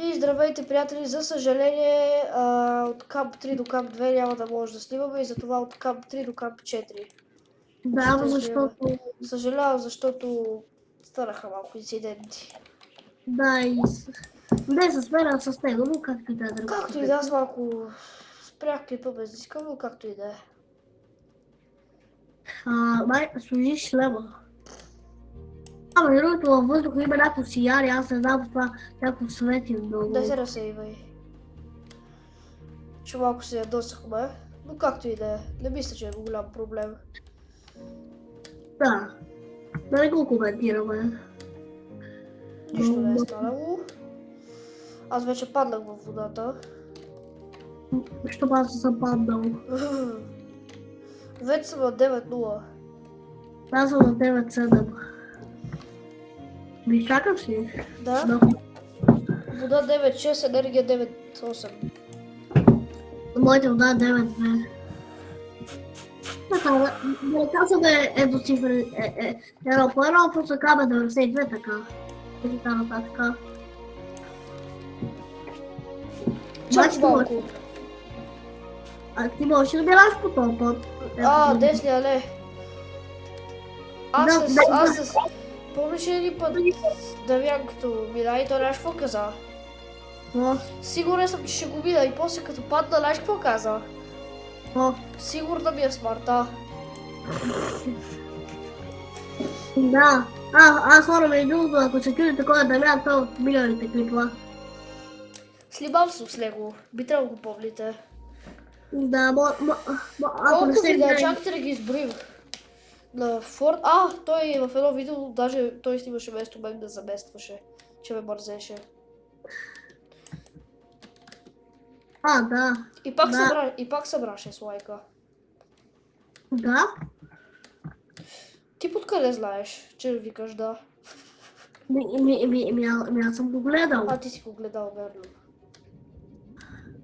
И здравейте, приятели! За съжаление, от камп 3 до камп 2 няма да може да снимаме и затова от камп 3 до камп 4. Да, ще защото... снимаме. Съжалявам, защото станаха малко инциденти. Да, не се сменя с него, но както и да е. Както и да, аз малко спрях клипа без да искам, но както и да е. Май, служиш шлема. Между другото във въздуха има някакво сияние, аз не знам това някакво свети много. Да се разсейвай. Че малко се ядосахме, но както и да е. Не мисля, че е голям проблем. Да, да не го коментираме. Нищо не е станало. Аз вече паднах във водата. Що аз съм паднал? Вече съм на 9-0. Аз съм на 9-7. Ми чакаш ли? Да. Вода 9-6, енергия 9-8. Моите вода 9-2. Така, да казваме едноцифрен, едно по едно, просто казваме 92 така. И така нататък. Чакай малко. А ти можеш да минаш по този път? Десния, не. Аз помниш един път Дамян като мина и той знаеш какво каза? Сигурен съм, че ще го мина и после като падна, знаеш какво каза? Сигурна ми е смъртта. Да. Аз хора между другото, ако се чуди такова Дамян, той от миналите клипа. Снимам съм с него. Би трябвало го помните. Да, Колко видеа, чакайте да ги изброим. На Форд... той в едно видео, даже той снимаше вместо мен да заместваше, че ме мързеше. Да. И пак събраше с лайка. Да? Ти подкъде знаеш, че викаш да? Аз съм го гледал. Ти си го гледал, верно.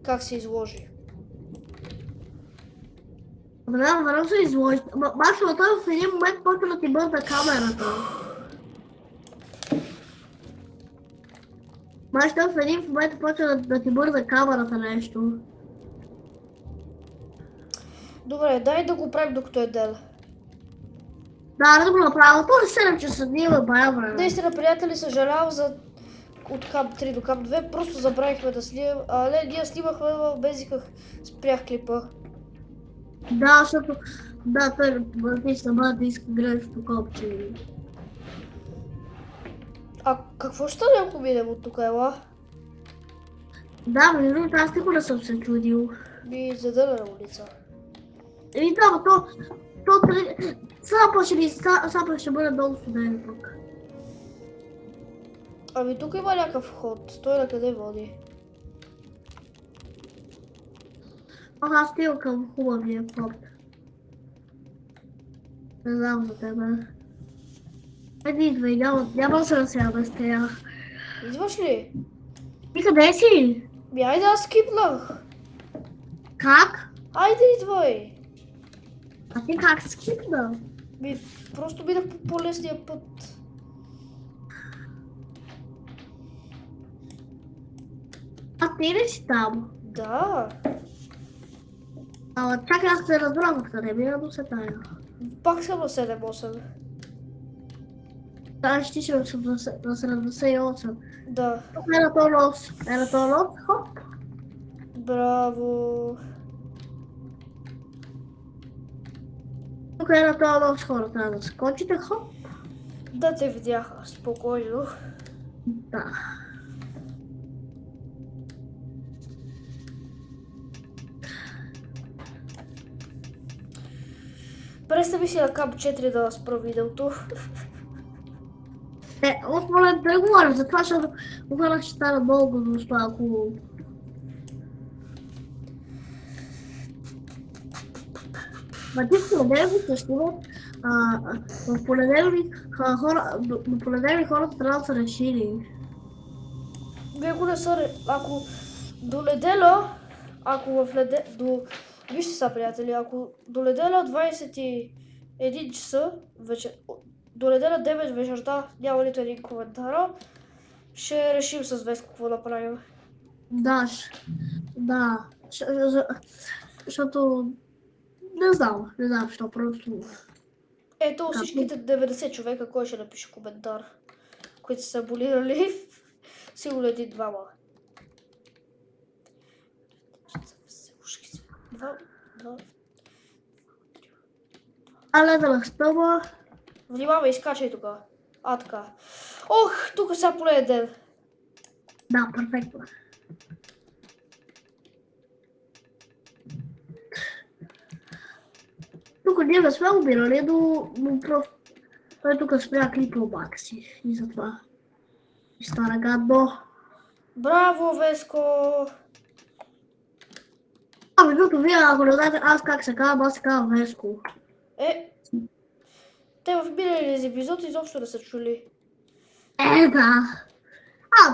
Как се изложи? Веднага се изложи. Башно, той в един момент почва да ти бърза камерата. Башно, в един момент почва да ти бърза камерата нещо. Добре, дай да го правим докато е ден. Да го направя. То е 7 часа дни, бая време. Наистина, приятели, съжалявам за от камп 3 до камп 2. Просто забравихме да снимам. Не, ние снимахме, без никак спрях клипа. Да, защото... Да, той наистина бъде да иска грешното копче. Какво ще стане, ако минем от тук, ела? Да, между другото, аз никога не съм се чудил. Задънена улица. Да, Сапа ще бъде много студен пък. Тук има някакъв ход. Той на къде води? Аз отивам към хубавия ход. Не знам за тебе. Айде идвай, няма да се разсея без тея. Идваш ли? Ти къде си? Айде, аз скипнах. Как? Айде, идвай. А ти как скипна? Просто минах по по-лесния път. Ти ли си там? Да. Чакай, аз се разбрах къде мина до се тая. Пак съм на 7-8. Да, ще съм на 78. Да. Тук е на този лос, хоп. Браво. Тук е на този лос, хора, трябва да скочите, хоп. Да, те видяха, спокойно. Да. Представи си на камп 4 да спра видеото. Моля да говорим за това, защото говорих, че стана много гъвността, ако... Ти в понеделник ще снимат, в понеделник хората трябва да са решили. Ако не са... Ако до неделя... Вижте са, приятели, ако до неделя 21 часа вече... До неделя 9 вечерта няма нито един коментар, Ще решим с Веско какво да правим. Да, да. Защото не знам, що просто. Ето всичките 90 човека, кой ще напише коментар, които са абонирали. Сигурно един-двама. Два. Але да разтъва. Внимавай, изкачай тук. Така. Ох, тук сега поле ден. Да, перфектно. Тук ние не сме убирали, но просто той тук спря клипа Макси и затова и стана гадно. Браво, Веско! Между вие, ако не знаете аз как се казвам, аз се казвам Веско. Те в миналия епизод изобщо не са чули. Да.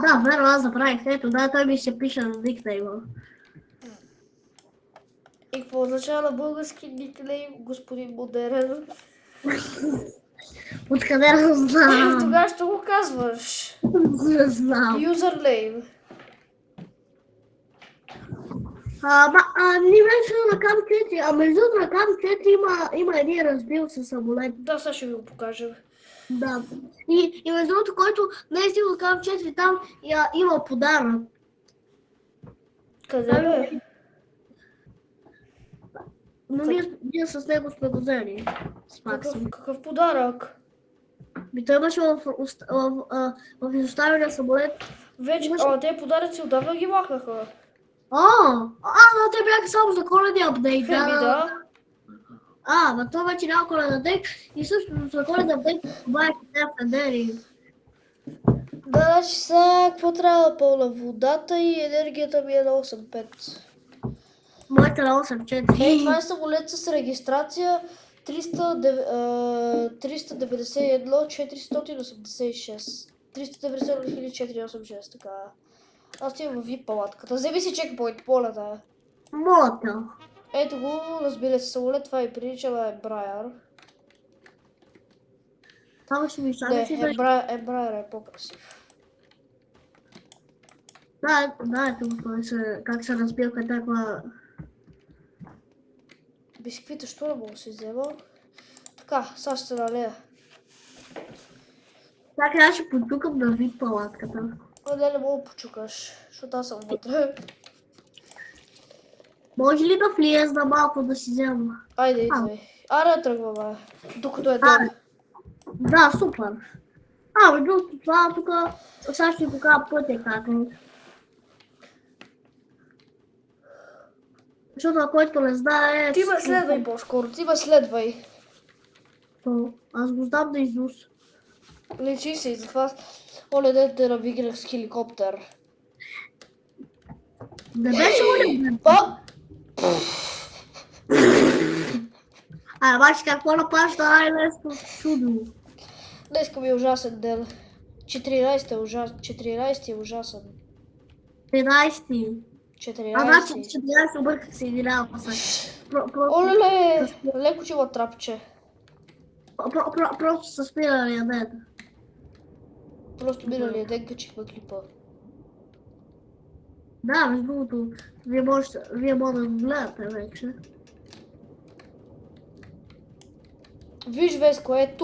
Да, верно, аз забравих. Ето, да, той ми се пише на никнейма. И какво означава на български никнейм, господин Модерен? Откъде да знам? Тогава ще го казваш. Не знам. Юзернейм. Ние вече на Кам 4, между другото на Кам 4 има един раздел със самолет. Да, сега ще ви го покажем. Да. И между другото, който не е стигнал Кам 4, там има подарък. Къде бе? Но ние с него сме го взели. С Макси. Какъв подарък? Той имаше в изоставения самолет. Вече, те подаръци отдавна ги махнаха. Да, те бяха само за коледни апдейт. Да. Но това вече няма коледен апдейт и също за коледен апдейт това е фенери. Да, значи сега, какво трябва да пълна водата и енергията ми е на 8.5. Моята на 8.4. Това е самолет с регистрация 391 486. 391 486, така. Аз отивам в VIP палатката. Вземи си чекпоинт, полета. Моята. Ето го, разбира се, самолет, това и прилича на Embraer. Само ще ми шага Не, си да... Embraer е по-красив. Да, ето как се разбилка такова... Бисквита, що не мога да си взема? Така, сега ще се налея. Така аз ще потукам на VIP палатката. Не мога да почукаш, защото аз съм вътре. Може ли да влезна малко да си взема? Айде, идвай. Аре, тръгваме. Докато е ден. Да, супер. Между другото, това тук сега ще покажа пътя как е. Защото на който не знае... Ти ме следвай по-скоро, ти ме следвай. Аз го знам да изус. Лечи се и затова оня ден те навигнах с хеликоптер. Не беше оня. Бачи какво напаща най-лесно чудо. Днеска ми е ужасен ден. 14 е ужасен. 13. 14. 14 обърках се 11. Оле, леко че има трапче. Просто са спирали ден. Просто миналия ден качихме клипа. Да, между другото, вие може да гледате вече. Виж, Веско, е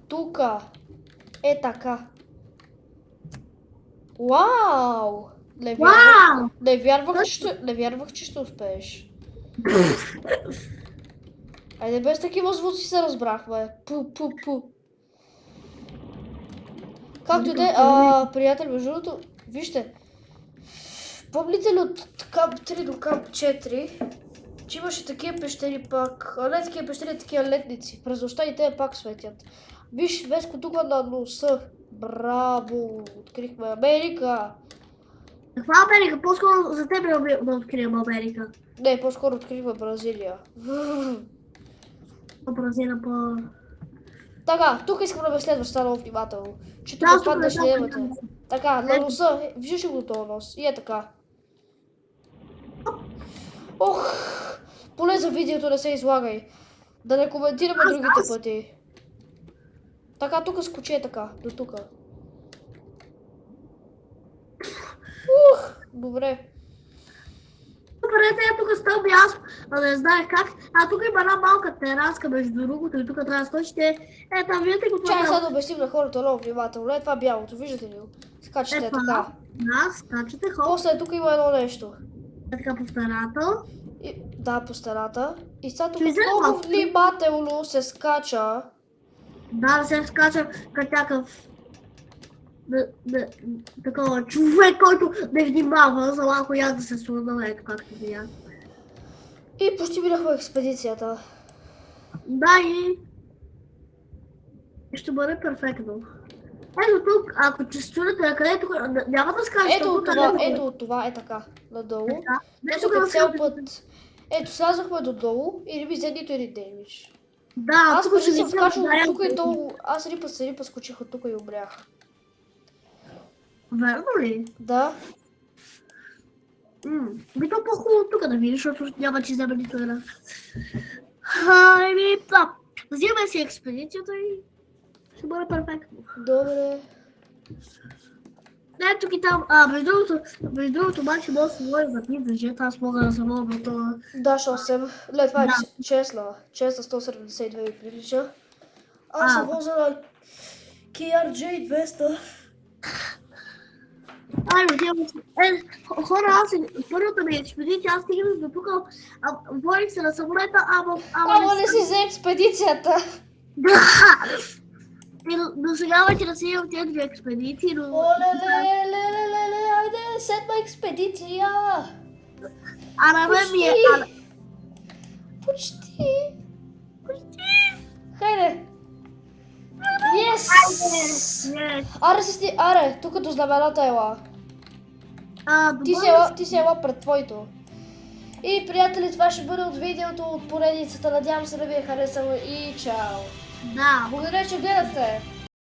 тука. Е така. Вау! Не вярвах, че ще успееш. Айде, без такива звуци се разбрахме. Пу. Както и да е, приятел, между другото, вижте. Помните ли от камп 3 до камп 4, че имаше такива пещери пак, не такива пещери, такива летници. През нощта и те пак светят. Виж, Веско, тук на носа. Браво! Открихме Америка! Каква Америка? По-скоро за теб да открием Америка. Не, по-скоро открихме Бразилия. Бразилия по... Така, тук искам да ме следваш, стана внимателно. Че тук паднеш левата. Така, на носа, виждаш ли го този нос? И е така. Ох, поне за видеото не се излагай. Да не коментираме другите пъти. Така, тук скочи е така, до тук. Добре. Добре, я тук стълб и аз, не знаех как. Тук има една малка тераска между другото и тук трябва да скочите. Там виждате го това. Чай сега да обясним на хората много внимателно. Това бялото, виждате ли го? Скачате така. Да, скачате, хоп. После тук има едно нещо. Така по старата. Да, по старата. И сега тук Ще взема много малко. внимателно се скача. Да, се скача като някакъв такова човек, който не внимава за малко я да се слуда, ето както видях. И почти минахме експедицията. Да, и ще бъде перфектно. Ето тук, ако че чудите на къде тук, няма да скажете. Ето от това е така, надолу. Да, Тук е цял път. Ето, слязохме додолу и не ми взе нито един демидж. Да, Аз тук преди ще съм ви скачал кажа, от тук и долу. Аз един път скочих от тук и умрях. Верно ли? Да. Би то по-хубаво тук да видиш, защото няма че вземе нито една. Да. Взимаме си експедицията и ще бъде перфектно. Добре. Не, тук и там, между другото, обаче мога да се говори за пизда жета, аз мога да се мога на това. Да, 8. Лед, това е честна 172 ми прилича. Аз съм возила KRJ 200. Отивам се. Хора, първата ми експедиция, аз стигнах до тук, водих се на самолета, Ама не си за експедицията. Да! До сега вече да си имам тези две експедиции, но... Оле-ле, айде, седма експедиция. На мен ми е... Почти. Хайде. Yes! Аре, тук до знамената ела. Ти си ела пред твоето. И, приятели, това ще бъде от видеото от поредицата. Надявам се да ви е харесало и чао! Да. Благодаря, че гледахте!